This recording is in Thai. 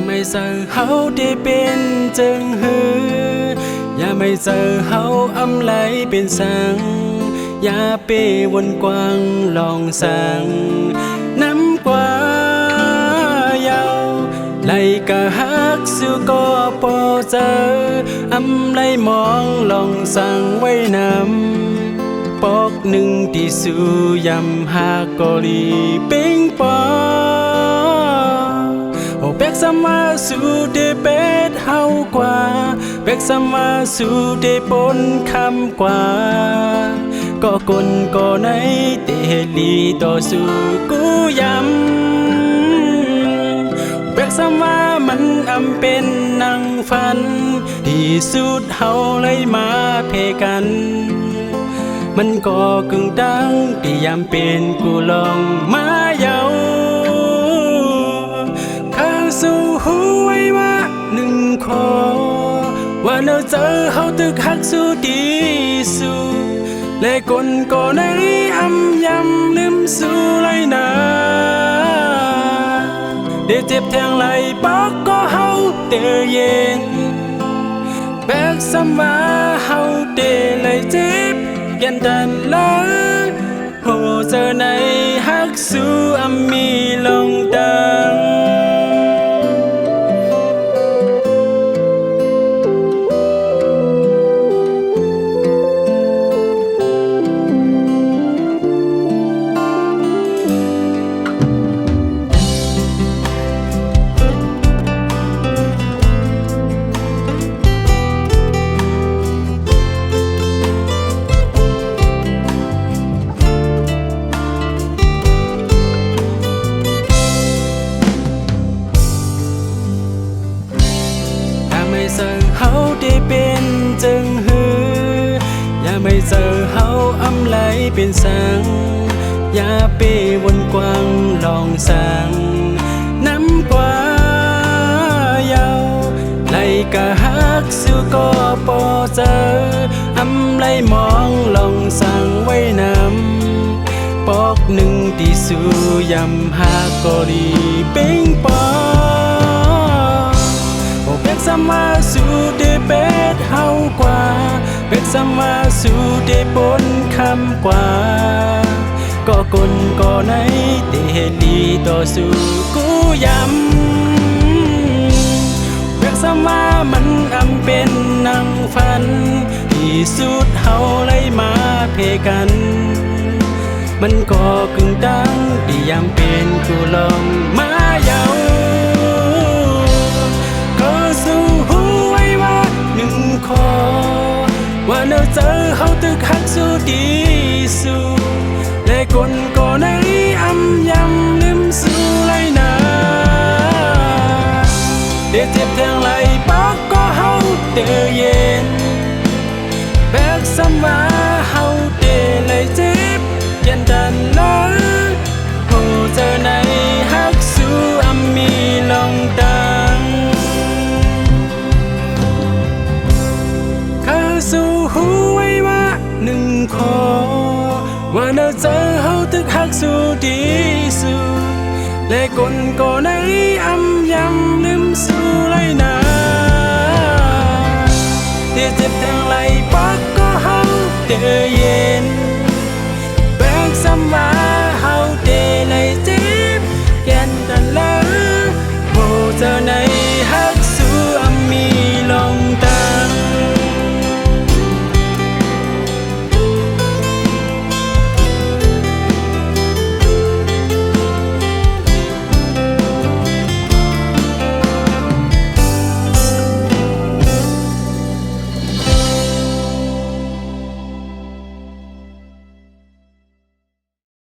ไม่เจอเขาได้เป็นจึงหืออย่าไม่เจอเขาอำไหลเป็นสังอย่าเปวนกว้างลองสั่งน้ำกว่าเยาไหลกะฮักสู้ก็พอเจออำไหลมองลองสั่งไว้นำปอกหนึ่งที่สู้ยำหากก็รีปิงปอโอเบกสมาสู่เดเป็ดเฮากว่าเบกสมาสู่เดปนคำกว่าก็คนก็ในเตลีต่อสู้กูยำเบกสมามันอำเป็นนางฝันที่สุดเฮาเลยมาเพกันมันก็กึ่งดังที่ยามเป็นกูลองมาเยาข้าสู้หูไว้ว่าหนึ่งขอว่าเนอเจอเฮาตึกหักสู้ดีสู้และคนก็ในอำยำลืมสู้เลยนะได้เจ็บแทงไหลปอกก็เฮาเตอเย็นแบกสมาเฮาเตเลยเจ็บยันดันละโหเจอในฮักสู้อำมีลงดังไม่เจอเฮาได้เป็นจึงหืออย่าไม่เจอเฮาอำไหลเป็นสังอย่าเปวนกว้างลองสั่งน้ำกว่าเยาไหลกะฮักสู้ก็พอเจออำไหลมองลองสั่งไว้นำปอกหนึ่งที่สู้ยำหากก็รีปิงปอเบกสมาสู่เดเป็ดเฮากว่าเบกสมาสู่เดปนคำกว่าก็คนก็ในเตลีต่อสู้กูยำเบกสมามันอำเป็นนางฝันที่สุดเฮาเลยมาเพกันมันก็กึ่งดังที่ยามเป็นกูลองมาเยาว่าเนอเจอเฮาตึกหักสู้ดีสู้และคนก็ในอำยำลืมสู้เลยนะเด็ดเจ็บแทงไหลปอกก็เฮาเตอเย็นแบกสมาเฮาเตเลยเจ็บยันดันละโหเจอในหักสู้อำมีลองดังข้าสู้หูไว้ว่าหนึ่งขอว่าเนอเจอเฮาตึกหักสู้ดีสู้และคนก็ใน